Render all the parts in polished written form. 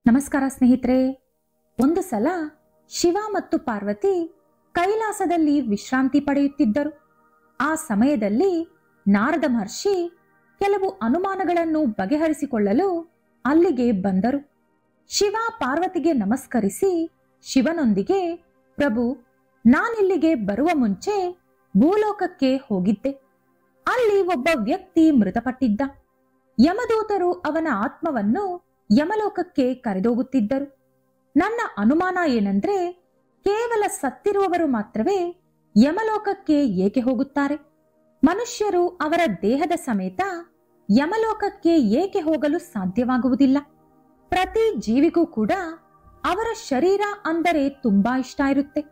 ನಮಸ್ಕಾರ ಸ್ನೇಹಿತರೆ. ಒಂದು ಸಲ ಶಿವ ಮತ್ತು ಪಾರ್ವತಿ ಕೈಲಾಸದಲ್ಲಿ ವಿಶ್ರಾಂತಿ ಪಡೆಯುತ್ತಿದ್ದರು. ಆ ಸಮಯದಲ್ಲಿ ನಾರದ ಮಹರ್ಷಿ ಕೆಲವು ಅನುಮಾನಗಳನ್ನು ಬಗೆಹರಿಸಿಕೊಳ್ಳಲು ಅಲ್ಲಿಗೆ ಬಂದರು. ಶಿವ ಪಾರ್ವತಿಗೆ ನಮಸ್ಕರಿಸಿ ಶಿವನೊಂದಿಗೆ, ಪ್ರಭು, ನಾನಿಲ್ಲಿಗೆ ಬರುವ ಮುಂಚೆ ಭೂಲೋಕಕ್ಕೆ ಹೋಗಿದ್ದೆ. ಅಲ್ಲಿ ಒಬ್ಬ ವ್ಯಕ್ತಿ ಮೃತಪಟ್ಟಿದ್ದ. ಯಮದೂತರು ಅವನ ಆತ್ಮವನ್ನು ಯಮಲೋಕಕ್ಕೆ ಕರೆದೋಗುತ್ತಿದ್ದರು. ನನ್ನ ಅನುಮಾನ ಏನಂದ್ರೆ, ಕೇವಲ ಸತ್ತಿರುವವರು ಮಾತ್ರವೇ ಯಮಲೋಕಕ್ಕೆ ಏಕೆ ಹೋಗುತ್ತಾರೆ? ಮನುಷ್ಯರು ಅವರ ದೇಹದ ಸಮೇತ ಯಮಲೋಕಕ್ಕೆ ಏಕೆ ಹೋಗಲು ಸಾಧ್ಯವಾಗುವುದಿಲ್ಲ? ಪ್ರತಿ ಜೀವಿಗೂ ಕೂಡ ಅವರ ಶರೀರ ಅಂದರೆ ತುಂಬಾ ಇಷ್ಟ ಇರುತ್ತೆ.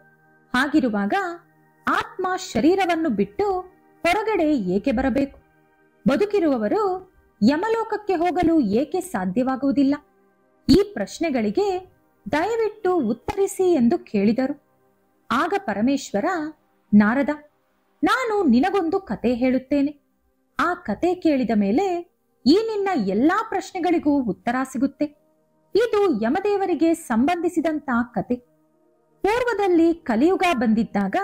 ಹಾಗಿರುವಾಗ ಆತ್ಮ ಶರೀರವನ್ನು ಬಿಟ್ಟು ಹೊರಗಡೆ ಏಕೆ ಬರಬೇಕು? ಬದುಕಿರುವವರು ಯಮಲೋಕಕ್ಕೆ ಹೋಗಲು ಏಕೆ ಸಾಧ್ಯವಾಗುವುದಿಲ್ಲ? ಈ ಪ್ರಶ್ನೆಗಳಿಗೆ ದಯವಿಟ್ಟು ಉತ್ತರಿಸಿ ಎಂದು ಕೇಳಿದರು. ಆಗ ಪರಮೇಶ್ವರ, ನಾರದ, ನಾನು ನಿನಗೊಂದು ಕತೆ ಹೇಳುತ್ತೇನೆ. ಆ ಕತೆ ಕೇಳಿದ ಮೇಲೆ ಈ ನಿನ್ನ ಎಲ್ಲಾ ಪ್ರಶ್ನೆಗಳಿಗೂ ಉತ್ತರ ಸಿಗುತ್ತೆ. ಇದು ಯಮದೇವರಿಗೆ ಸಂಬಂಧಿಸಿದಂತ ಕತೆ. ಪೂರ್ವದಲ್ಲಿ ಕಲಿಯುಗ ಬಂದಿದ್ದಾಗ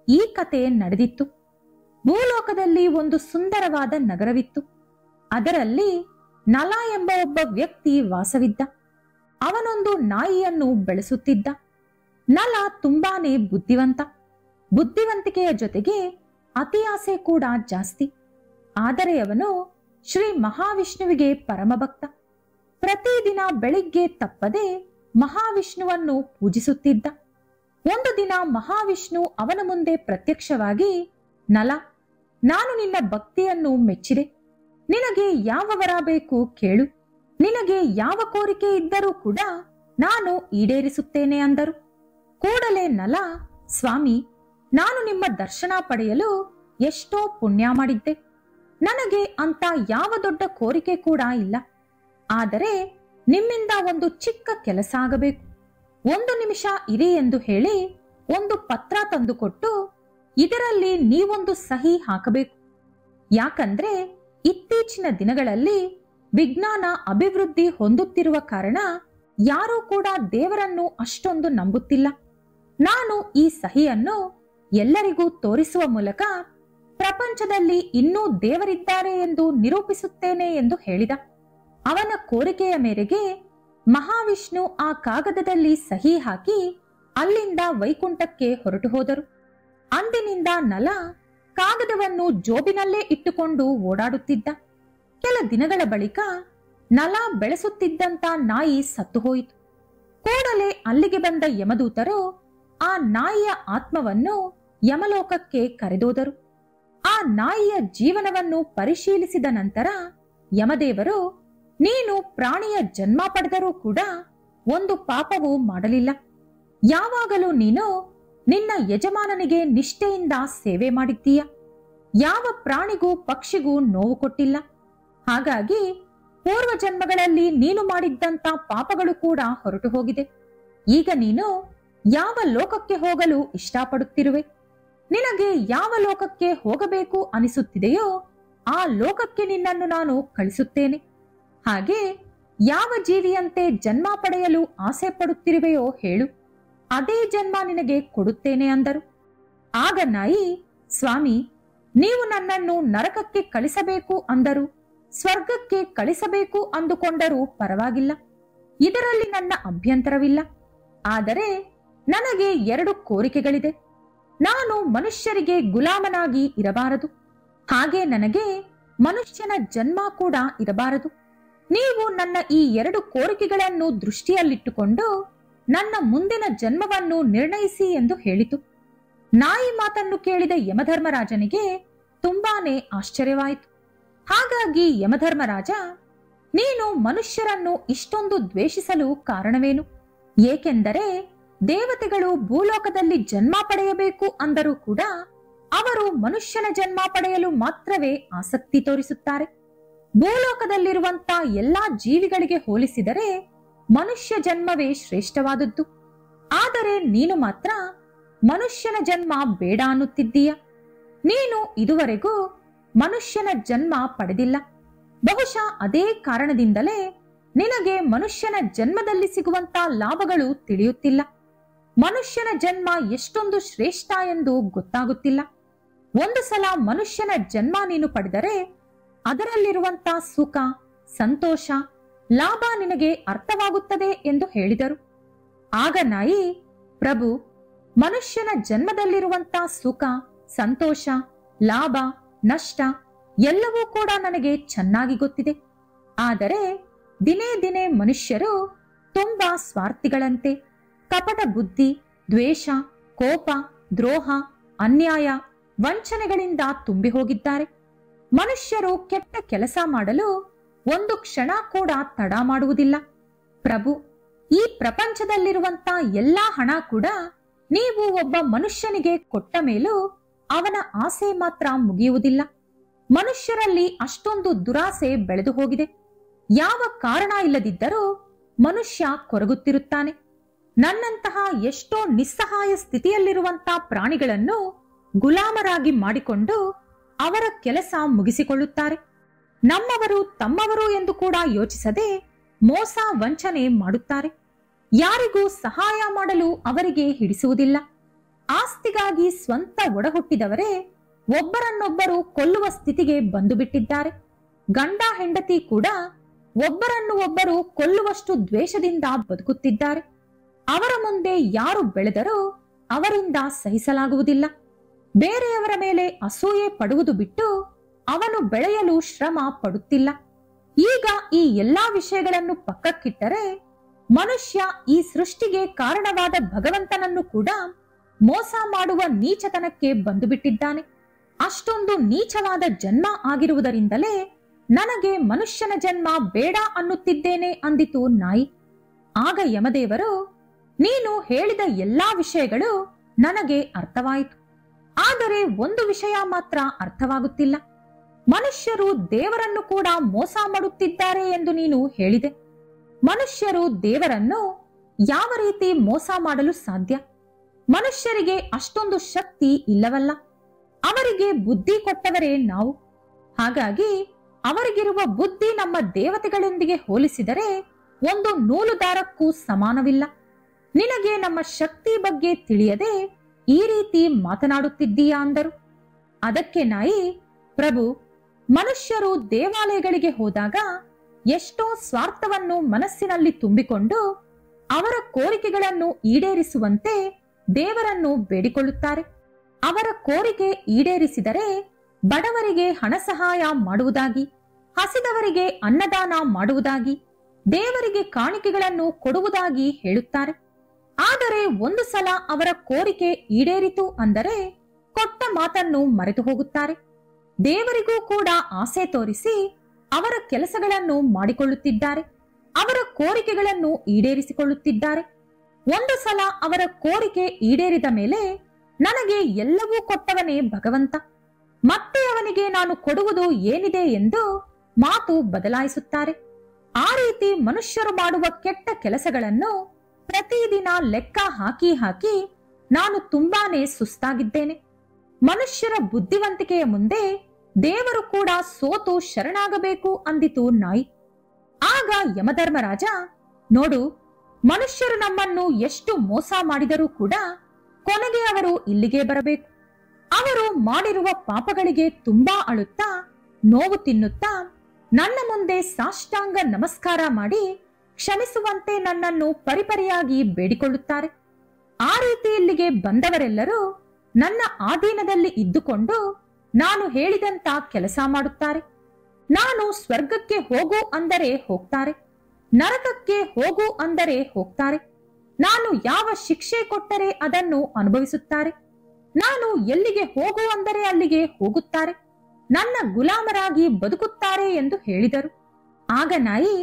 ಈ ಕತೆ ನಡೆದಿತ್ತು. ಭೂಲೋಕದಲ್ಲಿ ಒಂದು ಸುಂದರವಾದ ನಗರವಿತ್ತು. ಅದರಲ್ಲಿ ನಲ ಎಂಬ ಒಬ್ಬ ವ್ಯಕ್ತಿ ವಾಸವಿದ್ದ. ಅವನೊಂದು ನಾಯಿಯನ್ನು ಬೆಳೆಸುತ್ತಿದ್ದ. ನಲ ತುಂಬಾನೇ ಬುದ್ಧಿವಂತ. ಬುದ್ಧಿವಂತಿಕೆಯ ಜೊತೆಗೆ ಅತಿ ಆಸೆ ಕೂಡ ಜಾಸ್ತಿ. ಆದರೆ ಅವನು ಶ್ರೀ ಮಹಾವಿಷ್ಣುವಿಗೆ ಪರಮಭಕ್ತ. ಪ್ರತಿದಿನ ಬೆಳಿಗ್ಗೆ ತಪ್ಪದೆ ಮಹಾವಿಷ್ಣುವನ್ನು ಪೂಜಿಸುತ್ತಿದ್ದ. ಒಂದು ದಿನ ಮಹಾವಿಷ್ಣು ಅವನ ಮುಂದೆ ಪ್ರತ್ಯಕ್ಷವಾಗಿ, ನಲ, ನಾನು ನಿನ್ನ ಭಕ್ತಿಯನ್ನು ಮೆಚ್ಚಿದೆ. ನಿನಗೆ ಯಾವ ವರ ಬೇಕು ಕೇಳು. ನಿನಗೆ ಯಾವ ಕೋರಿಕೆ ಇದ್ದರೂ ಕೂಡ ನಾನು ಈಡೇರಿಸುತ್ತೇನೆ ಅಂದರು. ಕೂಡಲೇ ನಲ, ಸ್ವಾಮಿ, ನಾನು ನಿಮ್ಮ ದರ್ಶನ ಪಡೆಯಲು ಎಷ್ಟೋ ಪುಣ್ಯ ಮಾಡಿದ್ದೆ. ನನಗೆ ಅಂತ ಯಾವ ದೊಡ್ಡ ಕೋರಿಕೆ ಕೂಡ ಇಲ್ಲ. ಆದರೆ ನಿಮ್ಮಿಂದ ಒಂದು ಚಿಕ್ಕ ಕೆಲಸ ಆಗಬೇಕು. 1 ನಿಮಿಷ ಇರಿ ಎಂದು ಹೇಳಿ ಒಂದು ಪತ್ರ ತಂದುಕೊಟ್ಟು ಇದರಲ್ಲಿ ನೀವೊಂದು ಸಹಿ ಹಾಕಬೇಕು. ಯಾಕಂದ್ರೆ ಇತ್ತೀಚಿನ ದಿನಗಳಲ್ಲಿ ವಿಜ್ಞಾನ ಅಭಿವೃದ್ಧಿ ಹೊಂದುತ್ತಿರುವ ಕಾರಣ ಯಾರೂ ಕೂಡ ದೇವರನ್ನು ಅಷ್ಟೊಂದು ನಂಬುತ್ತಿಲ್ಲ. ನಾನು ಈ ಸಹಿಯನ್ನು ಎಲ್ಲರಿಗೂ ತೋರಿಸುವ ಮೂಲಕ ಪ್ರಪಂಚದಲ್ಲಿ ಇನ್ನೂ ದೇವರಿದ್ದಾರೆ ಎಂದು ನಿರೂಪಿಸುತ್ತೇನೆ ಎಂದು ಹೇಳಿದ. ಅವನ ಕೋರಿಕೆಯ ಮೇರೆಗೆ ಮಹಾವಿಷ್ಣು ಆ ಕಾಗದದಲ್ಲಿ ಸಹಿ ಹಾಕಿ ಅಲ್ಲಿಂದ ವೈಕುಂಠಕ್ಕೆ ಹೊರಟು ಹೋದರು. ಅಂದಿನಿಂದ ನಲ ಕಾಗದವನ್ನು ಜೋಬಿನಲ್ಲೇ ಇಟ್ಟುಕೊಂಡು ಓಡಾಡುತ್ತಿದ್ದ. ಕೆಲ ದಿನಗಳ ಬಳಿಕ ನಲ ಬೆಳೆಸುತ್ತಿದ್ದಂತ ನಾಯಿ ಸತ್ತು ಹೋಯಿತು. ಕೂಡಲೇ ಅಲ್ಲಿಗೆ ಬಂದ ಯಮದೂತರು ಆ ನಾಯಿಯ ಆತ್ಮವನ್ನು ಯಮಲೋಕಕ್ಕೆ ಕರೆದೋದರು. ಆ ನಾಯಿಯ ಜೀವನವನ್ನು ಪರಿಶೀಲಿಸಿದ ನಂತರ ಯಮದೇವರು, ನೀನು ಪ್ರಾಣಿಯ ಜನ್ಮ ಪಡೆದರೂ ಕೂಡ ಒಂದು ಪಾಪವೂ ಮಾಡಲಿಲ್ಲ. ಯಾವಾಗಲೂ ನೀನು ನಿನ್ನ ಯಜಮಾನನಿಗೆ ನಿಷ್ಠೆಯಿಂದ ಸೇವೆ ಮಾಡಿದ್ದೀಯ. ಯಾವ ಪ್ರಾಣಿಗೂ ಪಕ್ಷಿಗೂ ನೋವು ಕೊಟ್ಟಿಲ್ಲ. ಹಾಗಾಗಿ ಪೂರ್ವ ಜನ್ಮಗಳಲ್ಲಿ ನೀನು ಮಾಡಿದ್ದಂತ ಪಾಪಗಳು ಕೂಡ ಹೊರಟು ಹೋಗಿದೆ. ಈಗ ನೀನು ಯಾವ ಲೋಕಕ್ಕೆ ಹೋಗಲು ಇಷ್ಟಪಡುತ್ತಿರುವೆ? ನಿನಗೆ ಯಾವ ಲೋಕಕ್ಕೆ ಹೋಗಬೇಕು ಅನಿಸುತ್ತಿದೆಯೋ ಆ ಲೋಕಕ್ಕೆ ನಿನ್ನನ್ನು ನಾನು ಕಳಿಸುತ್ತೇನೆ. ಹಾಗೆ ಯಾವ ಜೀವಿಯಂತೆ ಜನ್ಮ ಪಡೆಯಲು ಆಸೆ ಪಡುತ್ತಿರುವೆಯೋ ಹೇಳು, ಅದೇ ಜನ್ಮ ನಿನಗೆ ಕೊಡುತ್ತೇನೆ ಅಂದರು. ಆಗ ನಾಯಿ, ಸ್ವಾಮಿ, ನೀವು ನನ್ನನ್ನು ನರಕಕ್ಕೆ ಕಳಿಸಬೇಕು ಅಂದರು, ಸ್ವರ್ಗಕ್ಕೆ ಕಳಿಸಬೇಕು ಅಂದುಕೊಂಡರೂ ಪರವಾಗಿಲ್ಲ. ಇದರಲ್ಲಿ ನನ್ನ ಅಭ್ಯಂತರವಿಲ್ಲ. ಆದರೆ ನನಗೆ 2 ಕೋರಿಕೆಗಳಿದೆ. ನಾನು ಮನುಷ್ಯರಿಗೆ ಗುಲಾಮನಾಗಿ ಇರಬಾರದು. ಹಾಗೆ ನನಗೆ ಮನುಷ್ಯನ ಜನ್ಮ ಕೂಡ ಇರಬಾರದು. ನೀವು ನನ್ನ ಈ 2 ಕೋರಿಕೆಗಳನ್ನು ದೃಷ್ಟಿಯಲ್ಲಿಟ್ಟುಕೊಂಡು ನನ್ನ ಮುಂದಿನ ಜನ್ಮವನ್ನು ನಿರ್ಣಯಿಸಿ ಎಂದು ಹೇಳಿತು. ನಾಯಿ ಮಾತನ್ನು ಕೇಳಿದ ಯಮಧರ್ಮರಾಜನಿಗೆ ತುಂಬಾನೇ ಆಶ್ಚರ್ಯವಾಯಿತು. ಹಾಗಾಗಿ ಯಮಧರ್ಮರಾಜ, ನೀನು ಮನುಷ್ಯರನ್ನು ಇಷ್ಟೊಂದು ದ್ವೇಷಿಸಲು ಕಾರಣವೇನು? ಏಕೆಂದರೆ ದೇವತೆಗಳು ಭೂಲೋಕದಲ್ಲಿ ಜನ್ಮ ಪಡೆಯಬೇಕು ಅಂದರೂ ಕೂಡ ಅವರು ಮನುಷ್ಯನ ಜನ್ಮ ಪಡೆಯಲು ಮಾತ್ರವೇ ಆಸಕ್ತಿ ತೋರಿಸುತ್ತಾರೆ. ಭೂಲೋಕದಲ್ಲಿರುವಂತ ಎಲ್ಲಾ ಜೀವಿಗಳಿಗೆ ಹೋಲಿಸಿದರೆ ಮನುಷ್ಯ ಜನ್ಮವೇ ಶ್ರೇಷ್ಠವಾದದ್ದು. ಆದರೆ ನೀನು ಮಾತ್ರ ಮನುಷ್ಯನ ಜನ್ಮ ಬೇಡ ಅನ್ನುತ್ತಿದ್ದೀಯ. ನೀನು ಇದುವರೆಗೂ ಮನುಷ್ಯನ ಜನ್ಮ ಪಡೆದಿಲ್ಲ. ಬಹುಶಃ ಅದೇ ಕಾರಣದಿಂದಲೇ ನಿನಗೆ ಮನುಷ್ಯನ ಜನ್ಮದಲ್ಲಿ ಸಿಗುವಂತ ಲಾಭಗಳು ತಿಳಿಯುತ್ತಿಲ್ಲ. ಮನುಷ್ಯನ ಜನ್ಮ ಎಷ್ಟೊಂದು ಶ್ರೇಷ್ಠ ಎಂದು ಗೊತ್ತಾಗುತ್ತಿಲ್ಲ. ಒಂದು ಸಲ ಮನುಷ್ಯನ ಜನ್ಮ ನೀನು ಪಡೆದರೆ ಅದರಲ್ಲಿರುವಂತ ಸುಖ, ಸಂತೋಷ, ಲಾಭ ನಿನಗೆ ಅರ್ಥವಾಗುತ್ತದೆ ಎಂದು ಹೇಳಿದರು. ಆಗ ನಾಯಿ, ಪ್ರಭು, ಮನುಷ್ಯನ ಜನ್ಮದಲ್ಲಿರುವಂತ ಸುಖ, ಸಂತೋಷ, ಲಾಭ, ನಷ್ಟ ಎಲ್ಲವೂ ಕೂಡ ನನಗೆ ಚೆನ್ನಾಗಿ ಗೊತ್ತಿದೆ. ಆದರೆ ದಿನೇ ದಿನೇ ಮನುಷ್ಯರು ತುಂಬಾ ಸ್ವಾರ್ಥಿಗಳಂತೆ ಕಪಟ ಬುದ್ಧಿ, ದ್ವೇಷ, ಕೋಪ, ದ್ರೋಹ, ಅನ್ಯಾಯ, ವಂಚನೆಗಳಿಂದ ತುಂಬಿ ಹೋಗಿದ್ದಾರೆ. ಮನುಷ್ಯರು ಕೆಟ್ಟ ಕೆಲಸ ಮಾಡಲು ಒಂದು ಕ್ಷಣ ಕೂಡ ತಡ ಮಾಡುವುದಿಲ್ಲ. ಪ್ರಭು, ಈ ಪ್ರಪಂಚದಲ್ಲಿರುವಂತ ಎಲ್ಲಾ ಹಣ ಕೂಡ ನೀವು ಒಬ್ಬ ಮನುಷ್ಯನಿಗೆ ಕೊಟ್ಟ ಮೇಲೂ ಅವನ ಆಸೆ ಮಾತ್ರ ಮುಗಿಯುವುದಿಲ್ಲ. ಮನುಷ್ಯರಲ್ಲಿ ಅಷ್ಟೊಂದು ದುರಾಸೆ ಬೆಳೆದು ಹೋಗಿದೆ. ಯಾವ ಕಾರಣ ಇಲ್ಲದಿದ್ದರೂ ಮನುಷ್ಯ ಕೊರಗುತ್ತಿರುತ್ತಾನೆ. ನನ್ನಂತಹ ಎಷ್ಟೋ ನಿಸ್ಸಹಾಯ ಸ್ಥಿತಿಯಲ್ಲಿರುವಂತ ಪ್ರಾಣಿಗಳನ್ನು ಗುಲಾಮರಾಗಿ ಮಾಡಿಕೊಂಡು ಅವರ ಕೆಲಸ ಮುಗಿಸಿಕೊಳ್ಳುತ್ತಾರೆ. ನಮ್ಮವರು ತಮ್ಮವರು ಎಂದು ಕೂಡ ಯೋಚಿಸದೆ ಮೋಸ, ವಂಚನೆ ಮಾಡುತ್ತಾರೆ. ಯಾರಿಗೂ ಸಹಾಯ ಮಾಡಲು ಅವರಿಗೆ ಹಿಡಿಸುವುದಿಲ್ಲ. ಆಸ್ತಿಗಾಗಿ ಸ್ವಂತ ಒಡಹುಟ್ಟಿದವರೇ ಒಬ್ಬರನ್ನೊಬ್ಬರು ಕೊಲ್ಲುವ ಸ್ಥಿತಿಗೆ ಬಂದು ಬಿಟ್ಟಿದ್ದಾರೆ. ಗಂಡ ಹೆಂಡತಿ ಕೂಡ ಒಬ್ಬರನ್ನು ಒಬ್ಬರು ಕೊಲ್ಲುವಷ್ಟು ದ್ವೇಷದಿಂದ ಬದುಕುತ್ತಿದ್ದಾರೆ. ಅವರ ಮುಂದೆ ಯಾರು ಬೆಳೆದರೂ ಅವರಿಂದ ಸಹಿಸಲಾಗುವುದಿಲ್ಲ. ಬೇರೆಯವರ ಮೇಲೆ ಅಸೂಯೆ ಪಡುವುದು ಬಿಟ್ಟು ಅವನು ಬೆಳೆಯಲು ಶ್ರಮ ಪಡುತ್ತಿಲ್ಲ. ಈಗ ಈ ಎಲ್ಲಾ ವಿಷಯಗಳನ್ನು ಪಕ್ಕಕ್ಕಿಟ್ಟರೆ ಮನುಷ್ಯ ಈ ಸೃಷ್ಟಿಗೆ ಕಾರಣವಾದ ಭಗವಂತನನ್ನು ಕೂಡ ಮೋಸ ಮಾಡುವ ನೀಚತನಕ್ಕೆ ಬಂದು ಬಿಟ್ಟಿದ್ದಾನೆ. ಅಷ್ಟೊಂದು ನೀಚವಾದ ಜನ್ಮ ಆಗಿರುವುದರಿಂದಲೇ ನನಗೆ ಮನುಷ್ಯನ ಜನ್ಮ ಬೇಡ ಅನ್ನುತ್ತಿದ್ದೇನೆ ಅಂದಿತು ನಾಯಿ. ಆಗ ಯಮದೇವರು, ನೀನು ಹೇಳಿದ ಎಲ್ಲಾ ವಿಷಯಗಳು ನನಗೆ ಅರ್ಥವಾಯಿತು. ಆದರೆ ಒಂದು ವಿಷಯ ಮಾತ್ರ ಅರ್ಥವಾಗುತ್ತಿಲ್ಲ. ಮನುಷ್ಯರು ದೇವರನ್ನು ಕೂಡ ಮೋಸ ಮಾಡುತ್ತಿದ್ದಾರೆ ಎಂದು ನೀನು ಹೇಳಿದೆ. ಮನುಷ್ಯರು ದೇವರನ್ನು ಯಾವ ರೀತಿ ಮೋಸ ಮಾಡಲು ಸಾಧ್ಯ? ಮನುಷ್ಯರಿಗೆ ಅಷ್ಟೊಂದು ಶಕ್ತಿ ಇಲ್ಲವಲ್ಲ. ಅವರಿಗೆ ಬುದ್ಧಿ ಕೊಟ್ಟವರೇ ನಾವು. ಹಾಗಾಗಿ ಅವರಿಗಿರುವ ಬುದ್ಧಿ ನಮ್ಮ ದೇವತೆಗಳೊಂದಿಗೆ ಹೋಲಿಸಿದರೆ ಒಂದು ನೂಲು ದಾರಕ್ಕೂ ಸಮಾನವಿಲ್ಲ. ನಿನಗೆ ನಮ್ಮ ಶಕ್ತಿ ಬಗ್ಗೆ ತಿಳಿಯದೆ ಈ ರೀತಿ ಮಾತನಾಡುತ್ತಿದ್ದೀಯಾ ಅಂದರು. ಅದಕ್ಕೆ ನಾಯಿ, ಪ್ರಭು, ಮನುಷ್ಯರು ದೇವಾಲಯಗಳಿಗೆ ಹೋದಾಗ ಎಷ್ಟೋ ಸ್ವಾರ್ಥವನ್ನು ಮನಸ್ಸಿನಲ್ಲಿ ತುಂಬಿಕೊಂಡು ಅವರ ಕೋರಿಕೆಗಳನ್ನು ಈಡೇರಿಸುವಂತೆ ದೇವರನ್ನು ಬೇಡಿಕೊಳ್ಳುತ್ತಾರೆ. ಅವರ ಕೋರಿಕೆ ಈಡೇರಿಸಿದರೆ ಬಡವರಿಗೆ ಹಣ ಸಹಾಯ ಮಾಡುವುದಾಗಿ, ಹಸಿದವರಿಗೆ ಅನ್ನದಾನ ಮಾಡುವುದಾಗಿ, ದೇವರಿಗೆ ಕಾಣಿಕೆಗಳನ್ನು ಕೊಡುವುದಾಗಿ ಹೇಳುತ್ತಾರೆ. ಆದರೆ ಒಂದು ಸಲ ಅವರ ಕೋರಿಕೆ ಈಡೇರಿತು ಅಂದರೆ ಕೊಟ್ಟ ಮಾತನ್ನು ಮರೆತು ಹೋಗುತ್ತಾರೆ. ದೇವರಿಗೂ ಕೂಡ ಆಸೆ ತೋರಿಸಿ ಅವರ ಕೆಲಸಗಳನ್ನು ಮಾಡಿಕೊಳ್ಳುತ್ತಿದ್ದಾರೆ. ಅವರ ಕೋರಿಕೆಗಳನ್ನು ಈಡೇರಿಸಿಕೊಳ್ಳುತ್ತಿದ್ದಾರೆ. ಒಂದು ಸಲ ಅವರ ಕೋರಿಕೆ ಈಡೇರಿದ ಮೇಲೆ ನನಗೆ ಎಲ್ಲವೂ ಕೊಟ್ಟವನೇ ಭಗವಂತ, ಮತ್ತೆ ಅವನಿಗೆ ನಾನು ಕೊಡುವುದು ಏನಿದೆ ಎಂದು ಮಾತು ಬದಲಾಯಿಸುತ್ತಾರೆ. ಆ ರೀತಿ ಮನುಷ್ಯರು ಮಾಡುವ ಕೆಟ್ಟ ಕೆಲಸಗಳನ್ನು ಪ್ರತಿದಿನ ಲೆಕ್ಕ ಹಾಕಿ ಹಾಕಿ ನಾನು ತುಂಬಾನೇ ಸುಸ್ತಾಗಿದ್ದೇನೆ. ಮನುಷ್ಯರ ಬುದ್ಧಿವಂತಿಕೆಯ ಮುಂದೆ ದೇವರು ಕೂಡ ಸೋತು ಶರಣಾಗಬೇಕು ಅಂದಿತು ನಾಯಿ. ಆಗ ಯಮಧರ್ಮರಾಜ, ನೋಡು, ಮನುಷ್ಯರು ನಮ್ಮನ್ನು ಎಷ್ಟು ಮೋಸ ಮಾಡಿದರೂ ಕೂಡ ಕೊನೆಗೆ ಅವರು ಇಲ್ಲಿಗೆ ಬರಬೇಕು. ಅವರು ಮಾಡಿರುವ ಪಾಪಗಳಿಗೆ ತುಂಬಾ ಅಳುತ್ತಾ, ನೋವು ತಿನ್ನುತ್ತಾ ನನ್ನ ಮುಂದೆ ಸಾಷ್ಟಾಂಗ ನಮಸ್ಕಾರ ಮಾಡಿ ಕ್ಷಮಿಸುವಂತೆ ನನ್ನನ್ನು ಪರಿಪರಿಯಾಗಿ ಬೇಡಿಕೊಳ್ಳುತ್ತಾರೆ. ಆ ರೀತಿ ಇಲ್ಲಿಗೆ ಬಂದವರೆಲ್ಲರೂ ನನ್ನ ಆಧೀನದಲ್ಲಿ ಇದ್ದುಕೊಂಡು ನಾನು ಹೇಳಿದಂತ ಕೆಲಸ ಮಾಡುತ್ತಾರೆ. ನಾನು ಸ್ವರ್ಗಕ್ಕೆ ಹೋಗು ಅಂದರೆ ಹೋಗ್ತಾರೆ, ನರಕಕ್ಕೆ ಹೋಗು ಅಂದರೆ ಹೋಗ್ತಾರೆ. ನಾನು ಯಾವ ಶಿಕ್ಷೆ ಕೊಟ್ಟರೆ ಅದನ್ನು ಅನುಭವಿಸುತ್ತಾರೆ. ನಾನು ಎಲ್ಲಿಗೆ ಹೋಗು ಅಂದರೆ ಅಲ್ಲಿಗೆ ಹೋಗುತ್ತಾರೆ. ನನ್ನ ಗುಲಾಮರಾಗಿ ಬದುಕುತ್ತಾರೆ ಎಂದು ಹೇಳಿದರು. ಆಗ ನಾಯಿ,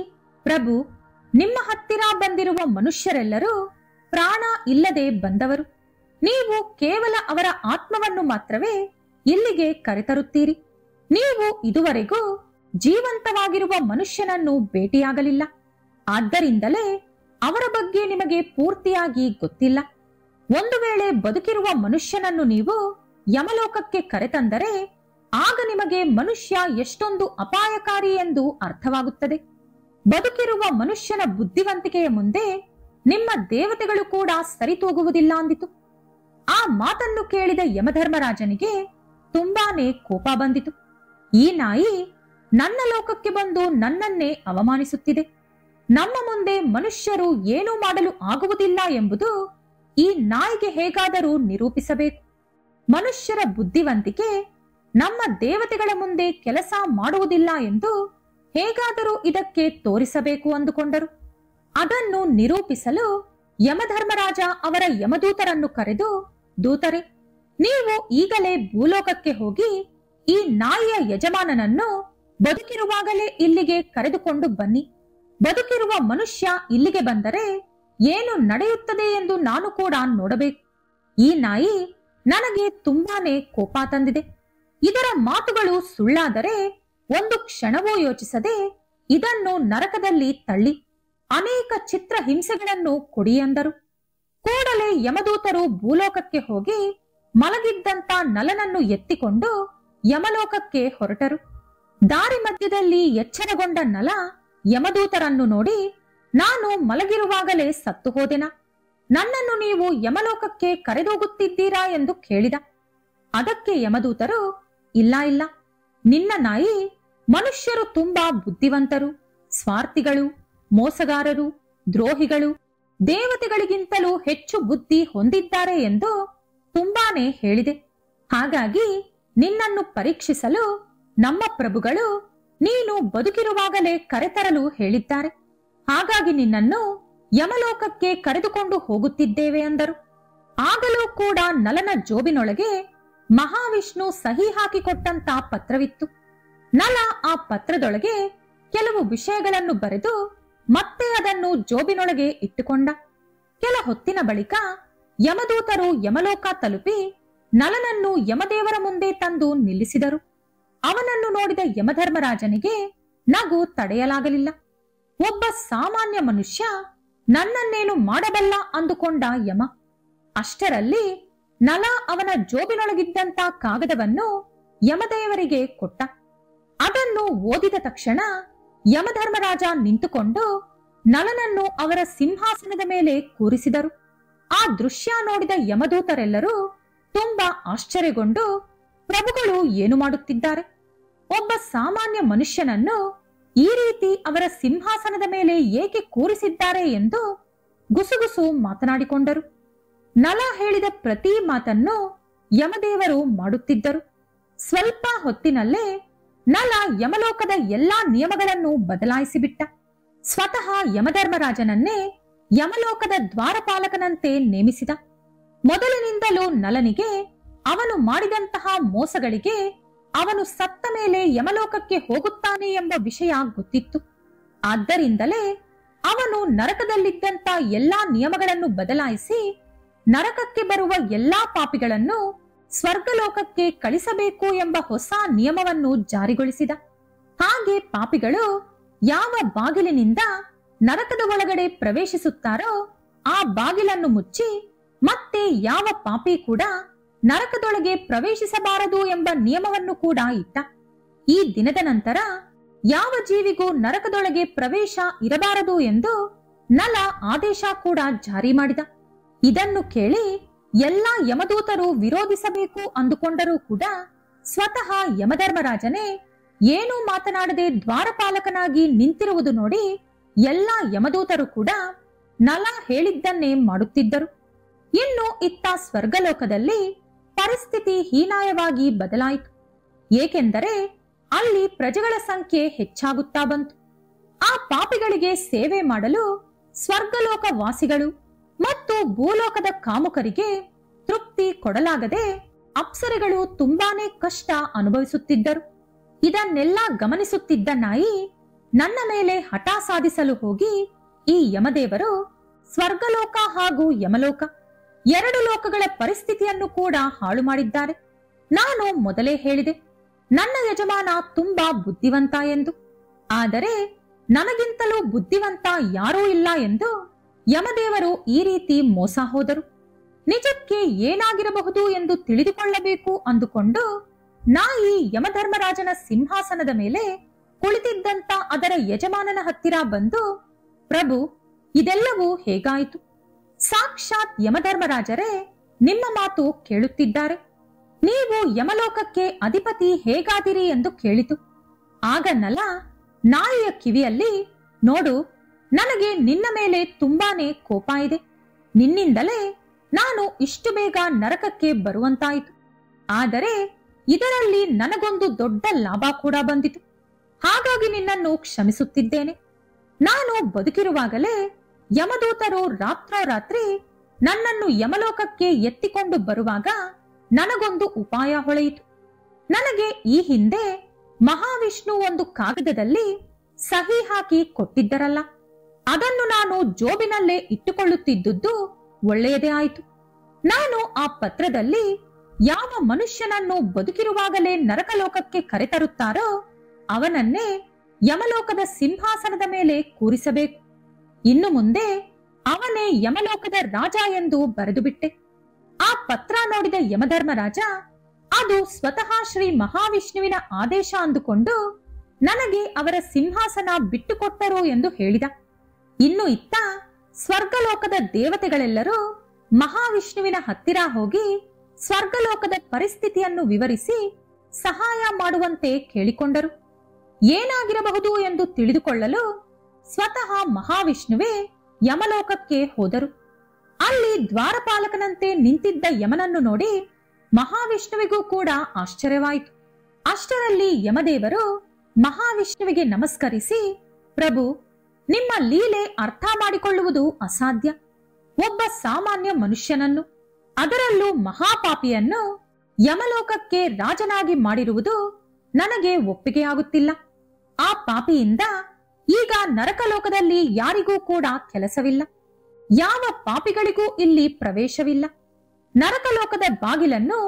ಪ್ರಭು, ನಿಮ್ಮ ಹತ್ತಿರ ಬಂದಿರುವ ಮನುಷ್ಯರೆಲ್ಲರೂ ಪ್ರಾಣ ಇಲ್ಲದೆ ಬಂದವರು. ನೀವು ಕೇವಲ ಅವರ ಆತ್ಮವನ್ನು ಮಾತ್ರವೇ ಇಲ್ಲಿಗೆ ಕರೆತರುತ್ತೀರಿ. ನೀವು ಇದುವರೆಗೂ ಜೀವಂತವಾಗಿರುವ ಮನುಷ್ಯನನ್ನು ಭೇಟಿಯಾಗಲಿಲ್ಲ. ಆದ್ದರಿಂದಲೇ ಅವರ ಬಗ್ಗೆ ನಿಮಗೆ ಪೂರ್ತಿಯಾಗಿ ಗೊತ್ತಿಲ್ಲ. ಒಂದು ವೇಳೆ ಬದುಕಿರುವ ಮನುಷ್ಯನನ್ನು ನೀವು ಯಮಲೋಕಕ್ಕೆ ಕರೆತಂದರೆ ಆಗ ನಿಮಗೆ ಮನುಷ್ಯ ಎಷ್ಟೊಂದು ಅಪಾಯಕಾರಿ ಎಂದು ಅರ್ಥವಾಗುತ್ತದೆ. ಬದುಕಿರುವ ಮನುಷ್ಯನ ಬುದ್ಧಿವಂತಿಕೆಯ ಮುಂದೆ ನಿಮ್ಮ ದೇವತೆಗಳು ಕೂಡ ಸರಿತೂಗುವುದಿಲ್ಲ ಅಂದಿತು. ಆ ಮಾತನ್ನು ಕೇಳಿದ ಯಮಧರ್ಮರಾಜನಿಗೆ ತುಂಬಾನೇ ಕೋಪ ಬಂದಿತು. ಈ ನಾಯಿ ನನ್ನ ಲೋಕಕ್ಕೆ ಬಂದು ನನ್ನನ್ನೇ ಅವಮಾನಿಸುತ್ತಿದೆ. ನಮ್ಮ ಮುಂದೆ ಮನುಷ್ಯರು ಏನೂ ಮಾಡಲು ಆಗುವುದಿಲ್ಲ ಎಂಬುದು ಈ ನಾಯಿಗೆ ಹೇಗಾದರೂ ನಿರೂಪಿಸಬೇಕು. ಮನುಷ್ಯರ ಬುದ್ಧಿವಂತಿಕೆ ನಮ್ಮ ದೇವತೆಗಳ ಮುಂದೆ ಕೆಲಸ ಮಾಡುವುದಿಲ್ಲ ಎಂದು ಹೇಗಾದರೂ ಇದಕ್ಕೆ ತೋರಿಸಬೇಕು ಅಂದುಕೊಂಡರು. ಅದನ್ನು ನಿರೂಪಿಸಲು ಯಮಧರ್ಮರಾಜ ಅವರ ಯಮದೂತರನ್ನು ಕರೆದು, ದೂತರೆ, ನೀವು ಈಗಲೇ ಭೂಲೋಕಕ್ಕೆ ಹೋಗಿ ಈ ನಾಯಿಯ ಯಜಮಾನನನ್ನು ಬದುಕಿರುವಾಗಲೇ ಇಲ್ಲಿಗೆ ಕರೆದುಕೊಂಡು ಬನ್ನಿ. ಬದುಕಿರುವ ಮನುಷ್ಯ ಇಲ್ಲಿಗೆ ಬಂದರೆ ಏನು ನಡೆಯುತ್ತದೆ ಎಂದು ನಾನು ಕೂಡ ನೋಡಬೇಕು. ಈ ನಾಯಿ ನನಗೆ ತುಂಬಾನೇ ಕೋಪ ತಂದಿದೆ. ಇದರ ಮಾತುಗಳು ಸುಳ್ಳಾದರೆ ಒಂದು ಕ್ಷಣವೂ ಯೋಚಿಸದೆ ಇದನ್ನು ನರಕದಲ್ಲಿ ತಳ್ಳಿ ಅನೇಕ ಚಿತ್ರ ಹಿಂಸೆಗಳನ್ನು ಕೊಡಿ ಎಂದರು. ಕೂಡಲೇ ಯಮದೂತರು ಭೂಲೋಕಕ್ಕೆ ಹೋಗಿ ಮಲಗಿದ್ದಂತ ನಲನನ್ನು ಎತ್ತಿಕೊಂಡು ಯಮಲೋಕಕ್ಕೆ ಹೊರಟರು. ದಾರಿ ಮಧ್ಯದಲ್ಲಿ ಎಚ್ಚರಗೊಂಡ ನಲ ಯಮದೂತರನ್ನು ನೋಡಿ, ನಾನು ಮಲಗಿರುವಾಗಲೇ ಸತ್ತು ಹೋದೆನಾ? ನನ್ನನ್ನು ನೀವು ಯಮಲೋಕಕ್ಕೆ ಕರೆದೋಗುತ್ತಿದ್ದೀರಾ ಎಂದು ಕೇಳಿದ. ಅದಕ್ಕೆ ಯಮದೂತರು, ಇಲ್ಲ ಇಲ್ಲ, ನಿನ್ನ ನಾಯಿ ಮನುಷ್ಯರು ತುಂಬಾ ಬುದ್ಧಿವಂತರು, ಸ್ವಾರ್ಥಿಗಳು, ಮೋಸಗಾರರು, ದ್ರೋಹಿಗಳು, ದೇವತೆಗಳಿಗಿಂತಲೂ ಹೆಚ್ಚು ಬುದ್ಧಿ ಹೊಂದಿದ್ದಾರೆ ಎಂದು ತುಂಬಾನೇ ಹೇಳಿದೆ. ಹಾಗಾಗಿ ನಿನ್ನನ್ನು ಪರೀಕ್ಷಿಸಲು ನಮ್ಮ ಪ್ರಭುಗಳು ನೀನು ಬದುಕಿರುವಾಗಲೇ ಕರೆತರಲು ಹೇಳಿದ್ದಾರೆ. ಹಾಗಾಗಿ ನಿನ್ನನ್ನು ಯಮಲೋಕಕ್ಕೆ ಕರೆದುಕೊಂಡು ಹೋಗುತ್ತಿದ್ದೇವೆ ಅಂದರು. ಆಗಲೂ ಕೂಡ ನಲನ ಜೋಬಿನೊಳಗೆ ಮಹಾವಿಷ್ಣು ಸಹಿ ಹಾಕಿಕೊಟ್ಟಂತ ಪತ್ರವಿತ್ತು. ನಲ ಆ ಪತ್ರದೊಳಗೆ ಕೆಲವು ವಿಷಯಗಳನ್ನು ಬರೆದು ಮತ್ತೆ ಅದನ್ನು ಜೋಬಿನೊಳಗೆ ಇಟ್ಟುಕೊಂಡ. ಕೆಲ ಹೊತ್ತಿನ ಬಳಿಕ ಯಮದೂತರು ಯಮಲೋಕ ತಲುಪಿ ನಲನನ್ನು ಯಮದೇವರ ಮುಂದೆ ತಂದು ನಿಲ್ಲಿಸಿದರು. ಅವನನ್ನು ನೋಡಿದ ಯಮಧರ್ಮರಾಜನಿಗೆ ನಗು ತಡೆಯಲಾಗಲಿಲ್ಲ. ಒಬ್ಬ ಸಾಮಾನ್ಯ ಮನುಷ್ಯ ನನ್ನನ್ನೇನು ಮಾಡಬಲ್ಲ ಅಂದುಕೊಂಡ ಯಮ. ಅಷ್ಟರಲ್ಲಿ ನಲ ಅವನ ಜೋಬಿನೊಳಗಿದ್ದಂತ ಕಾಗದವನ್ನು ಯಮದೇವರಿಗೆ ಕೊಟ್ಟ. ಅದನ್ನು ಓದಿದ ತಕ್ಷಣ ಯಮಧರ್ಮರಾಜ ನಿಂತುಕೊಂಡು ನಲನನ್ನು ಅವರ ಸಿಂಹಾಸನದ ಮೇಲೆ ಕೂರಿಸಿದರು. ಆ ದೃಶ್ಯ ನೋಡಿದ ಯಮದೂತರೆಲ್ಲರೂ ತುಂಬಾ ಆಶ್ಚರ್ಯಗೊಂಡು, ಪ್ರಭುಗಳು ಏನು ಮಾಡುತ್ತಿದ್ದಾರೆ? ಒಬ್ಬ ಸಾಮಾನ್ಯ ಮನುಷ್ಯನನ್ನು ಈ ರೀತಿ ಅವರ ಸಿಂಹಾಸನದ ಮೇಲೆ ಏಕೆ ಕೂರಿಸಿದ್ದಾರೆ ಎಂದು ಗುಸುಗುಸು ಮಾತನಾಡಿಕೊಂಡರು. ನಲ ಹೇಳಿದ ಪ್ರತಿ ಮಾತನ್ನು ಯಮದೇವರು ಮಾಡುತ್ತಿದ್ದರು. ಸ್ವಲ್ಪ ಹೊತ್ತಿನಲ್ಲೇ ನಲ ಯಮಲೋಕದ ಎಲ್ಲಾ ನಿಯಮಗಳನ್ನು ಬದಲಾಯಿಸಿಬಿಟ್ಟ. ಸ್ವತಃ ಯಮಧರ್ಮರಾಜನನ್ನೇ ಯಮಲೋಕದ ದ್ವಾರಪಾಲಕನಂತೆ ನೇಮಿಸಿದ. ಮೊದಲಿನಿಂದಲೂ ನಲನಿಗೆ ಅವನು ಮಾಡಿದಂತಹ ಮೋಸಗಳಿಗೆ ಅವನು ಸತ್ತ ಮೇಲೆ ಯಮಲೋಕಕ್ಕೆ ಹೋಗುತ್ತಾನೆ ಎಂಬ ವಿಷಯ ಗೊತ್ತಿತ್ತು. ಆದ್ದರಿಂದಲೇ ಅವನು ನರಕದಲ್ಲಿದ್ದಂತ ಎಲ್ಲಾ ನಿಯಮಗಳನ್ನು ಬದಲಾಯಿಸಿ ನರಕಕ್ಕೆ ಬರುವ ಎಲ್ಲಾ ಪಾಪಿಗಳನ್ನು ಸ್ವರ್ಗಲೋಕಕ್ಕೆ ಕಳಿಸಬೇಕು ಎಂಬ ಹೊಸ ನಿಯಮವನ್ನು ಜಾರಿಗೊಳಿಸಿದ. ಹಾಗೆ ಪಾಪಿಗಳು ಯಾವ ಬಾಗಿಲಿನಿಂದ ನರಕದ ಒಳಗಡೆ ಪ್ರವೇಶಿಸುತ್ತಾರೋ ಆ ಬಾಗಿಲನ್ನು ಮುಚ್ಚಿ ಮತ್ತೆ ಯಾವ ಪಾಪಿ ಕೂಡ ನರಕದೊಳಗೆ ಪ್ರವೇಶಿಸಬಾರದು ಎಂಬ ನಿಯಮವನ್ನು ಕೂಡ ಇಟ್ಟ. ಈ ದಿನದ ನಂತರ ಯಾವ ಜೀವಿಗೂ ನರಕದೊಳಗೆ ಪ್ರವೇಶ ಇರಬಾರದು ಎಂದು ನಲ ಆದೇಶ ಕೂಡ ಜಾರಿ ಮಾಡಿದ. ಇದನ್ನು ಕೇಳಿ ಎಲ್ಲಾ ಯಮದೂತರು ವಿರೋಧಿಸಬೇಕು ಅಂದುಕೊಂಡರೂ ಕೂಡ ಸ್ವತಃ ಯಮಧರ್ಮರಾಜನೇ ಏನೂ ಮಾತನಾಡದೆ ದ್ವಾರಪಾಲಕನಾಗಿ ನಿಂತಿರುವುದು ನೋಡಿ ಎಲ್ಲಾ ಯಮದೂತರು ಕೂಡ ನಲ ಹೇಳಿದ್ದನ್ನೇ ಮಾಡುತ್ತಿದ್ದರು. ಇನ್ನು ಇತ್ತ ಸ್ವರ್ಗಲೋಕದಲ್ಲಿ ಪರಿಸ್ಥಿತಿ ಹೀನಾಯವಾಗಿ ಬದಲಾಯಿತು. ಏಕೆಂದರೆ ಅಲ್ಲಿ ಪ್ರಜೆಗಳ ಸಂಖ್ಯೆ ಹೆಚ್ಚಾಗುತ್ತಾ ಬಂತು. ಆ ಪಾಪಿಗಳಿಗೆ ಸೇವೆ ಮಾಡಲು ಸ್ವರ್ಗಲೋಕ ವಾಸಿಗಳು ಮತ್ತು ಭೂಲೋಕದ ಕಾಮುಕರಿಗೆ ತೃಪ್ತಿ ಕೊಡಲಾಗದೆ ಅಪ್ಸರೆಗಳು ತುಂಬಾನೇ ಕಷ್ಟ ಅನುಭವಿಸುತ್ತಿದ್ದರು. ಇದನ್ನೆಲ್ಲ ಗಮನಿಸುತ್ತಿದ್ದ ನಾಯಿ ನನ್ನ ಮೇಲೆ ಹಠ ಸಾಧಿಸಲು ಹೋಗಿ ಈ ಯಮದೇವರು ಸ್ವರ್ಗಲೋಕ ಹಾಗೂ ಯಮಲೋಕ ಎರಡು ಲೋಕಗಳ ಪರಿಸ್ಥಿತಿಯನ್ನು ಕೂಡ ಹಾಳು ಮಾಡಿದ್ದಾರೆ. ನಾನು ಮೊದಲೇ ಹೇಳಿದೆ, ನನ್ನ ಯಜಮಾನ ತುಂಬಾ ಬುದ್ಧಿವಂತ ಎಂದು. ಆದರೆ ನನಗಿಂತಲೂ ಬುದ್ಧಿವಂತ ಯಾರೂ ಇಲ್ಲ ಎಂದು ಯಮದೇವರು ಈ ರೀತಿ ಮೋಸ ಹೋದರು. ನಿಜಕ್ಕೆ ಏನಾಗಿರಬಹುದು ಎಂದು ತಿಳಿದುಕೊಳ್ಳಬೇಕು ಅಂದುಕೊಂಡು ನಾಯಿ ಯಮಧರ್ಮರಾಜನ ಸಿಂಹಾಸನದ ಮೇಲೆ ಕುಳಿತಿದ್ದಂತ ಅದರ ಯಜಮಾನನ ಹತ್ತಿರ ಬಂದು, ಪ್ರಭು, ಇದೆಲ್ಲವೂ ಹೇಗಾಯಿತು? ಸಾಕ್ಷಾತ್ ಯಮಧರ್ಮರಾಜರೇ ನಿಮ್ಮ ಮಾತು ಕೇಳುತ್ತಿದ್ದಾರೆ. ನೀವು ಯಮಲೋಕಕ್ಕೆ ಅಧಿಪತಿ ಹೇಗಾದಿರಿ ಎಂದು ಕೇಳಿತು. ಆಗ ನಲ ನಾಯಿಯ ಕಿವಿಯಲ್ಲಿ, ನೋಡು, ನನಗೆ ನಿನ್ನ ಮೇಲೆ ತುಂಬಾನೇ ಕೋಪ ಇದೆ. ನಿನ್ನಿಂದಲೇ ನಾನು ಇಷ್ಟು ಬೇಗ ನರಕಕ್ಕೆ ಬರುವಂತಾಯಿತು. ಆದರೆ ಇದರಲ್ಲಿ ನನಗೊಂದು ದೊಡ್ಡ ಲಾಭ ಕೂಡ ಬಂದಿತು. ಹಾಗಾಗಿ ನಿನ್ನನ್ನು ಕ್ಷಮಿಸುತ್ತಿದ್ದೇನೆ. ನಾನು ಬದುಕಿರುವಾಗಲೇ ಯಮದೂತರು ರಾತ್ರೋರಾತ್ರಿ ನನ್ನನ್ನು ಯಮಲೋಕಕ್ಕೆ ಎತ್ತಿಕೊಂಡು ಬರುವಾಗ ನನಗೊಂದು ಉಪಾಯ ಹೊಳೆಯಿತು. ನನಗೆ ಈ ಹಿಂದೆ ಮಹಾವಿಷ್ಣು ಒಂದು ಕಾಗದದಲ್ಲಿ ಸಹಿ ಹಾಕಿ ಕೊಟ್ಟಿದ್ದರಲ್ಲ, ಅದನ್ನು ನಾನು ಜೋಬಿನಲ್ಲೇ ಇಟ್ಟುಕೊಳ್ಳುತ್ತಿದ್ದುದು ಒಳ್ಳೆಯದೇ ಆಯಿತು. ನಾನು ಆ ಪತ್ರದಲ್ಲಿ ಯಾವ ಮನುಷ್ಯನನ್ನು ಬದುಕಿರುವಾಗಲೇ ನರಕಲೋಕಕ್ಕೆ ಕರೆತರುತ್ತಾರೋ ಅವನನ್ನೇ ಯಮಲೋಕದ ಸಿಂಹಾಸನದ ಮೇಲೆ ಕೂರಿಸಬೇಕು. ಇನ್ನು ಮುಂದೆ ಅವನೇ ಯಮಲೋಕದ ರಾಜ ಎಂದು ಬರೆದು ಬಿಟ್ಟೆ. ಆ ಪತ್ರ ನೋಡಿದ ಯಮಧರ್ಮರಾಜ ಅದು ಸ್ವತಃ ಶ್ರೀ ಮಹಾವಿಷ್ಣುವಿನ ಆದೇಶ ಅಂದುಕೊಂಡು ನನಗೆ ಅವರ ಸಿಂಹಾಸನ ಬಿಟ್ಟುಕೊಟ್ಟರು ಎಂದು ಹೇಳಿದ. ಇನ್ನು ಇತ್ತ ಸ್ವರ್ಗಲೋಕದ ದೇವತೆಗಳೆಲ್ಲರೂ ಮಹಾವಿಷ್ಣುವಿನ ಹತ್ತಿರ ಹೋಗಿ ಸ್ವರ್ಗಲೋಕದ ಪರಿಸ್ಥಿತಿಯನ್ನು ವಿವರಿಸಿ ಸಹಾಯ ಮಾಡುವಂತೆ ಕೇಳಿಕೊಂಡರು. ಏನಾಗಿರಬಹುದು ಎಂದು ತಿಳಿದುಕೊಳ್ಳಲು ಸ್ವತಃ ಮಹಾವಿಷ್ಣುವೇ ಯಮಲೋಕಕ್ಕೆ ಹೋದರು. ಅಲ್ಲಿ ದ್ವಾರಪಾಲಕನಂತೆ ನಿಂತಿದ್ದ ಯಮನನ್ನು ನೋಡಿ ಮಹಾವಿಷ್ಣುವಿಗೂ ಕೂಡ ಆಶ್ಚರ್ಯವಾಯಿತು. ಅಷ್ಟರಲ್ಲಿ ಯಮದೇವರು ಮಹಾವಿಷ್ಣುವಿಗೆ ನಮಸ್ಕರಿಸಿ, ಪ್ರಭು, ನಿಮ್ಮ ಲೀಲೆ ಅರ್ಥ ಮಾಡಿಕೊಳ್ಳುವುದು ಅಸಾಧ್ಯ. ಒಬ್ಬ ಸಾಮಾನ್ಯ ಮನುಷ್ಯನನ್ನು, ಅದರಲ್ಲೂ ಮಹಾಪಾಪಿಯನ್ನು ಯಮಲೋಕಕ್ಕೆ ರಾಜನಾಗಿ ಮಾಡಿರುವುದು ನನಗೆ ಒಪ್ಪಿಗೆಯಾಗುತ್ತಿಲ್ಲ. ಆ ಪಾಪಿಯಿಂದ ಈಗ ನರಕಲೋಕದಲ್ಲಿ ಯಾರಿಗೂ ಕೂಡ ಕೆಲಸವಿಲ್ಲ. ಯಾವ ಪಾಪಿಗಳಿಗೂ ಇಲ್ಲಿ ಪ್ರವೇಶವಿಲ್ಲ. ನರಕಲೋಕದ ಬಾಗಿಲನ್ನು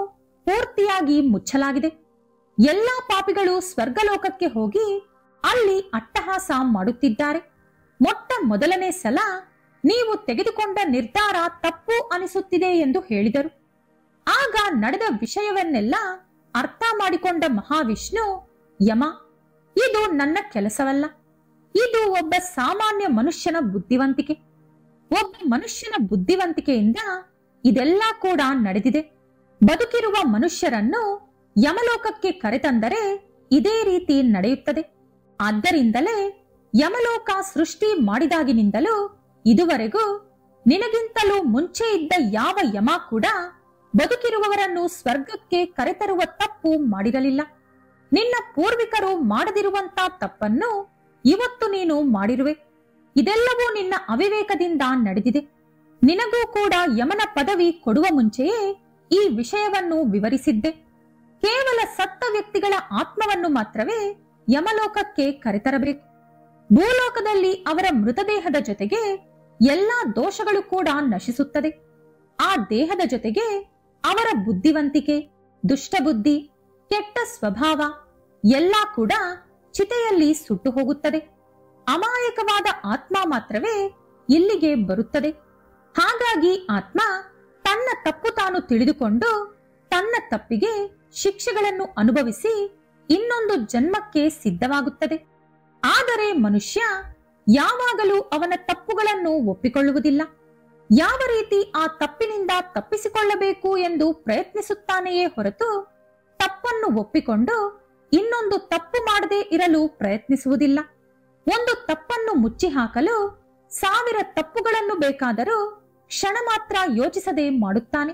ಪೂರ್ತಿಯಾಗಿ ಮುಚ್ಚಲಾಗಿದೆ. ಎಲ್ಲಾ ಪಾಪಿಗಳು ಸ್ವರ್ಗಲೋಕಕ್ಕೆ ಹೋಗಿ ಅಲ್ಲಿ ಅಟ್ಟಹಾಸ ಮಾಡುತ್ತಿದ್ದಾರೆ. ಮೊಟ್ಟ ಮೊದಲನೇ ಸಲ ನೀವು ತೆಗೆದುಕೊಂಡ ನಿರ್ಧಾರ ತಪ್ಪು ಅನಿಸುತ್ತಿದೆ ಎಂದು ಹೇಳಿದರು. ಆಗ ನಡೆದ ವಿಷಯವನ್ನೆಲ್ಲ ಅರ್ಥ ಮಾಡಿಕೊಂಡ ಮಹಾವಿಷ್ಣು, ಯಮ, ಇದು ನನ್ನ ಕೆಲಸವಲ್ಲ. ಇದು ಒಬ್ಬ ಸಾಮಾನ್ಯ ಮನುಷ್ಯನ ಬುದ್ಧಿವಂತಿಕೆ. ಒಬ್ಬ ಮನುಷ್ಯನ ಬುದ್ಧಿವಂತಿಕೆಯಿಂದ ಇದೆಲ್ಲ ಕೂಡ ನಡೆದಿದೆ. ಬದುಕಿರುವ ಮನುಷ್ಯರನ್ನು ಯಮಲೋಕಕ್ಕೆ ಕರೆತಂದರೆ ಇದೇ ರೀತಿ ನಡೆಯುತ್ತದೆ. ಆದ್ದರಿಂದಲೇ ಯಮಲೋಕ ಸೃಷ್ಟಿ ಮಾಡಿದಾಗಿನಿಂದಲೂ ಇದುವರೆಗೂ ನಿನಗಿಂತಲೂ ಮುಂಚೆ ಇದ್ದ ಯಾವ ಯಮ ಕೂಡ ಬದುಕಿರುವವರನ್ನು ಸ್ವರ್ಗಕ್ಕೆ ಕರೆತರುವ ತಪ್ಪು ಮಾಡಿರಲಿಲ್ಲ. ನಿನ್ನ ಪೂರ್ವಿಕರು ಮಾಡದಿರುವಂತ ತಪ್ಪನ್ನು ಇವತ್ತು ನೀನು ಮಾಡಿರುವೆ. ಇದೆಲ್ಲವೂ ನಿನ್ನ ಅವಿವೇಕದಿಂದ ನಡೆದಿದೆ. ನಿನಗೂ ಕೂಡ ಯಮನ ಪದವಿ ಕೊಡುವ ಮುಂಚೆಯೇ ಈ ವಿಷಯವನ್ನು ವಿವರಿಸಿದ್ದೆ. ಕೇವಲ ಸತ್ತ ವ್ಯಕ್ತಿಗಳ ಆತ್ಮವನ್ನು ಮಾತ್ರವೇ ಯಮಲೋಕಕ್ಕೆ ಕರೆತರಬೇಕು. ಭೂಲೋಕದಲ್ಲಿ ಅವರ ಮೃತದೇಹದ ಜೊತೆಗೆ ಎಲ್ಲಾ ದೋಷಗಳು ಕೂಡ ನಶಿಸುತ್ತದೆ. ಆ ದೇಹದ ಜೊತೆಗೆ ಅವರ ಬುದ್ಧಿವಂತಿಕೆ, ದುಷ್ಟಬುದ್ಧಿ, ಕೆಟ್ಟ ಸ್ವಭಾವ ಎಲ್ಲಾ ಕೂಡ ಚಿತೆಯಲ್ಲಿ ಸುಟ್ಟು ಹೋಗುತ್ತದೆ. ಅಮಾಯಕವಾದ ಆತ್ಮ ಮಾತ್ರವೇ ಇಲ್ಲಿಗೆ ಬರುತ್ತದೆ. ಹಾಗಾಗಿ ಆತ್ಮ ತನ್ನ ತಪ್ಪು ತಾನು ತಿಳಿದುಕೊಂಡು ತನ್ನ ತಪ್ಪಿಗೆ ಶಿಕ್ಷೆಗಳನ್ನು ಅನುಭವಿಸಿ ಇನ್ನೊಂದು ಜನ್ಮಕ್ಕೆ ಸಿದ್ಧವಾಗುತ್ತದೆ. ಆದರೆ ಮನುಷ್ಯ ಯಾವಾಗಲೂ ಅವನ ತಪ್ಪುಗಳನ್ನು ಒಪ್ಪಿಕೊಳ್ಳುವುದಿಲ್ಲ. ಯಾವ ರೀತಿ ಆ ತಪ್ಪಿನಿಂದ ತಪ್ಪಿಸಿಕೊಳ್ಳಬೇಕು ಎಂದು ಪ್ರಯತ್ನಿಸುತ್ತಾನೆಯೇ ಹೊರತು ತಪ್ಪನ್ನು ಒಪ್ಪಿಕೊಂಡು ಇನ್ನೊಂದು ತಪ್ಪು ಮಾಡದೆ ಇರಲು ಪ್ರಯತ್ನಿಸುವುದಿಲ್ಲ. ಒಂದು ತಪ್ಪನ್ನು ಮುಚ್ಚಿ ಹಾಕಲು 1000 ತಪ್ಪುಗಳನ್ನು ಬೇಕಾದರೂ ಕ್ಷಣ ಮಾತ್ರ ಯೋಚಿಸದೆ ಮಾಡುತ್ತಾನೆ.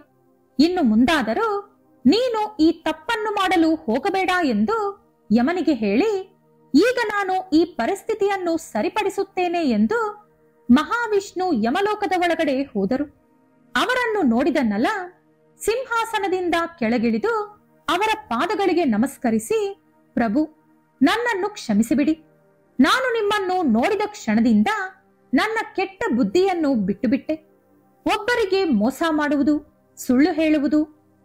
ಇನ್ನು ಮುಂದಾದರೂ ನೀನು ಈ ತಪ್ಪನ್ನು ಮಾಡಲು ಹೋಗಬೇಡ ಎಂದು ಯಮನಿಗೆ ಹೇಳಿ, ಈಗ ನಾನು ಈ ಪರಿಸ್ಥಿತಿಯನ್ನು ಸರಿಪಡಿಸುತ್ತೇನೆ ಎಂದು ಮಹಾವಿಷ್ಣು ಯಮಲೋಕದ ಒಳಗಡೆ ಹೋದರು. ಅವರನ್ನು ನೋಡಿದ ನಲ ಸಿಂಹಾಸನದಿಂದ ಕೆಳಗಿಳಿದು ಅವರ ಪಾದಗಳಿಗೆ ನಮಸ್ಕರಿಸಿ, ಪ್ರಭು, ನನ್ನನ್ನು ಕ್ಷಮಿಸಿಬಿಡಿ. ನಾನು ನಿಮ್ಮನ್ನು ನೋಡಿದ ಕ್ಷಣದಿಂದ ನನ್ನ ಕೆಟ್ಟ ಬುದ್ಧಿಯನ್ನು ಬಿಟ್ಟುಬಿಟ್ಟೆ. ಒಬ್ಬರಿಗೆ ಮೋಸ ಮಾಡುವುದು, ಸುಳ್ಳು ಹೇಳುವುದು,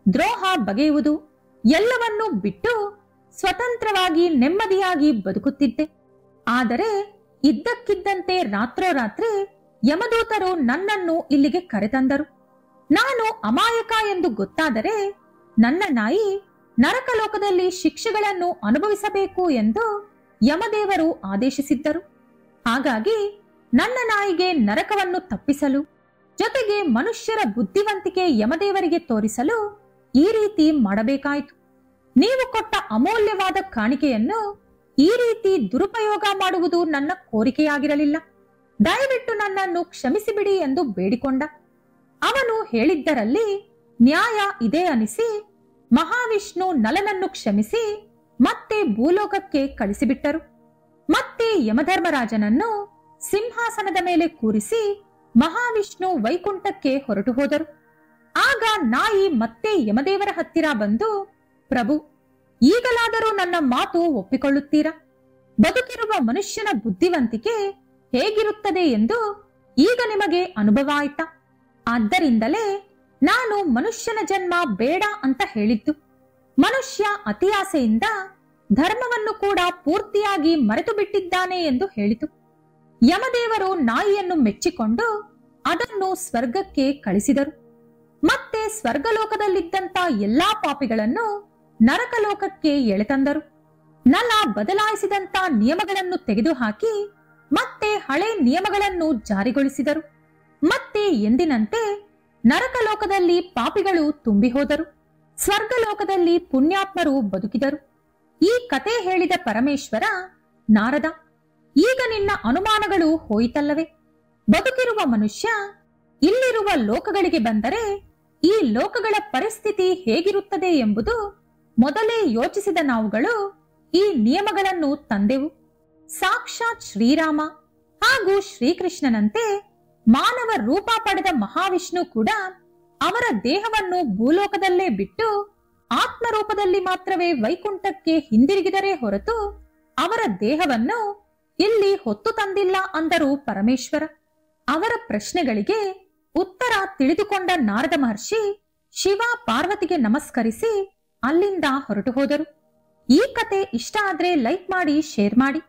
ದ್ರೋಹ ಬಗೆಯುವುದು ಎಲ್ಲವನ್ನೂ ಬಿಟ್ಟು ಸ್ವತಂತ್ರವಾಗಿ ನೆಮ್ಮದಿಯಾಗಿ ಬದುಕುತ್ತಿದ್ದೆ. ಆದರೆ ಇದ್ದಕ್ಕಿದ್ದಂತೆ ರಾತ್ರೋರಾತ್ರಿ ಯಮದೂತರು ನನ್ನನ್ನು ಇಲ್ಲಿಗೆ ಕರೆತಂದರು. ನಾನು ಅಮಾಯಕ ಎಂದು ಗೊತ್ತಾದರೆ ನನ್ನ ನಾಯಿ ನರಕಲೋಕದಲ್ಲಿ ಶಿಕ್ಷೆಗಳನ್ನು ಅನುಭವಿಸಬೇಕು ಎಂದು ಯಮದೇವರು ಆದೇಶಿಸಿದ್ದರು. ಹಾಗಾಗಿ ನನ್ನ ನಾಯಿಗೆ ನರಕವನ್ನು ತಪ್ಪಿಸಲು, ಜೊತೆಗೆ ಮನುಷ್ಯರ ಬುದ್ಧಿವಂತಿಕೆ ಯಮದೇವರಿಗೆ ತೋರಿಸಲು ಈ ರೀತಿ ಮಾಡಬೇಕಾಯಿತು. ನೀವು ಕೊಟ್ಟ ಅಮೂಲ್ಯವಾದ ಕಾಣಿಕೆಯನ್ನು ಈ ರೀತಿ ದುರುಪಯೋಗ ಮಾಡುವುದು ನನ್ನ ಕೋರಿಕೆಯಾಗಿರಲಿಲ್ಲ. ದಯವಿಟ್ಟು ನನ್ನನ್ನು ಕ್ಷಮಿಸಿಬಿಡಿ ಎಂದು ಬೇಡಿಕೊಂಡ. ಅವನು ಹೇಳಿದ್ದರಲ್ಲಿ ನ್ಯಾಯ ಇದೆ ಅನಿಸಿ ಮಹಾವಿಷ್ಣು ನಲನನ್ನು ಕ್ಷಮಿಸಿ ಮತ್ತೆ ಭೂಲೋಕಕ್ಕೆ ಕಳಿಸಿಬಿಟ್ಟರು. ಮತ್ತೆ ಯಮಧರ್ಮರಾಜನನ್ನು ಸಿಂಹಾಸನದ ಮೇಲೆ ಕೂರಿಸಿ ಮಹಾವಿಷ್ಣು ವೈಕುಂಠಕ್ಕೆ ಹೊರಟು ಹೋದರು. ಆಗ ನಾಯಿ ಮತ್ತೆ ಯಮದೇವರ ಹತ್ತಿರ ಬಂದು, ಪ್ರಭು, ಈಗಲಾದರೂ ನನ್ನ ಮಾತು ಒಪ್ಪಿಕೊಳ್ಳುತ್ತೀರಾ? ಬದುಕಿರುವ ಮನುಷ್ಯನ ಬುದ್ಧಿವಂತಿಕೆ ಹೇಗಿರುತ್ತದೆ ಎಂದು ಈಗ ನಿಮಗೆ ಅನುಭವ ಆಯ್ತಾ? ಆದ್ದರಿಂದಲೇ ನಾನು ಮನುಷ್ಯನ ಜನ್ಮ ಬೇಡ ಅಂತ ಹೇಳಿದ್ದು. ಮನುಷ್ಯ ಅತಿ ಆಸೆಯಿಂದ ಧರ್ಮವನ್ನು ಕೂಡ ಪೂರ್ತಿಯಾಗಿ ಮರೆತು ಬಿಟ್ಟಿದ್ದಾನೆ ಎಂದು ಹೇಳಿತು. ಯಮದೇವರು ನಾಯಿಯನ್ನು ಮೆಚ್ಚಿಕೊಂಡು ಅದನ್ನು ಸ್ವರ್ಗಕ್ಕೆ ಕಳಿಸಿದರು. ಮತ್ತೆ ಸ್ವರ್ಗಲೋಕದಲ್ಲಿದ್ದಂತ ಎಲ್ಲಾ ಪಾಪಿಗಳನ್ನು ನರಕಲೋಕಕ್ಕೆ ಎಳೆತಂದರು. ನಲ ಬದಲಾಯಿಸಿದಂತ ನಿಯಮಗಳನ್ನು ತೆಗೆದುಹಾಕಿ ಮತ್ತೆ ಹಳೆ ನಿಯಮಗಳನ್ನು ಜಾರಿಗೊಳಿಸಿದರು. ಮತ್ತೆ ಎಂದಿನಂತೆ ನರಕಲೋಕದಲ್ಲಿ ಪಾಪಿಗಳು ತುಂಬಿ ಹೋದರು, ಸ್ವರ್ಗಲೋಕದಲ್ಲಿ ಪುಣ್ಯಾತ್ಮರು ಬದುಕಿದರು. ಈ ಕತೆ ಹೇಳಿದ ಪರಮೇಶ್ವರ, ನಾರದ, ಈಗ ನಿನ್ನ ಅನುಮಾನಗಳು ಹೋಯಿತಲ್ಲವೇ? ಬದುಕಿರುವ ಮನುಷ್ಯ ಇಲ್ಲಿರುವ ಲೋಕಗಳಿಗೆ ಬಂದರೆ ಈ ಲೋಕಗಳ ಪರಿಸ್ಥಿತಿ ಹೇಗಿರುತ್ತದೆ ಎಂಬುದು ಮೊದಲೇ ಯೋಚಿಸಿದ ನಾವುಗಳು ಈ ನಿಯಮಗಳನ್ನು ತಂದೆವು. ಸಾಕ್ಷಾತ್ ಶ್ರೀರಾಮ ಹಾಗೂ ಶ್ರೀಕೃಷ್ಣನಂತೆ ಮಾನವ ರೂಪ ಪಡೆದ ಮಹಾವಿಷ್ಣು ಕೂಡ ಅವರ ದೇಹವನ್ನು ಭೂಲೋಕದಲ್ಲೇ ಬಿಟ್ಟು ಆತ್ಮರೂಪದಲ್ಲಿ ಮಾತ್ರವೇ ವೈಕುಂಠಕ್ಕೆ ಹಿಂದಿರುಗಿದರೆ ಹೊರತು ಅವರ ದೇಹವನ್ನು ಇಲ್ಲಿ ಹೊತ್ತು ತಂದಿಲ್ಲ ಅಂದರು ಪರಮೇಶ್ವರ. ಅವರ ಪ್ರಶ್ನೆಗಳಿಗೆ ಉತ್ತರ ತಿಳಿದುಕೊಂಡ ನಾರದ ಮಹರ್ಷಿ ಶಿವ ಪಾರ್ವತಿಗೆ ನಮಸ್ಕರಿಸಿ ಅಲ್ಲಿಂದ ಹೊರಟು ಹೋದರು. ಈ ಕತೆ ಇಷ್ಟ ಆದ್ರೆ ಲೈಕ್ ಮಾಡಿ, ಶೇರ್ ಮಾಡಿ.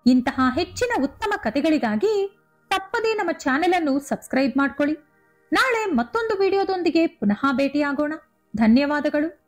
ಇಂತಹ ಹೆಚ್ಚಿನ ಉತ್ತಮ ಕತೆಗಳಿಗಾಗಿ ತಪ್ಪದೇ ನಮ್ಮ ಚಾನೆಲ್ ಅನ್ನು ಸಬ್ಸ್ಕ್ರೈಬ್ ಮಾಡ್ಕೊಳ್ಳಿ. ನಾಳೆ ಮತ್ತೊಂದು ವಿಡಿಯೋದೊಂದಿಗೆ ಪುನಃ ಭೇಟಿಯಾಗೋಣ. ಧನ್ಯವಾದಗಳು.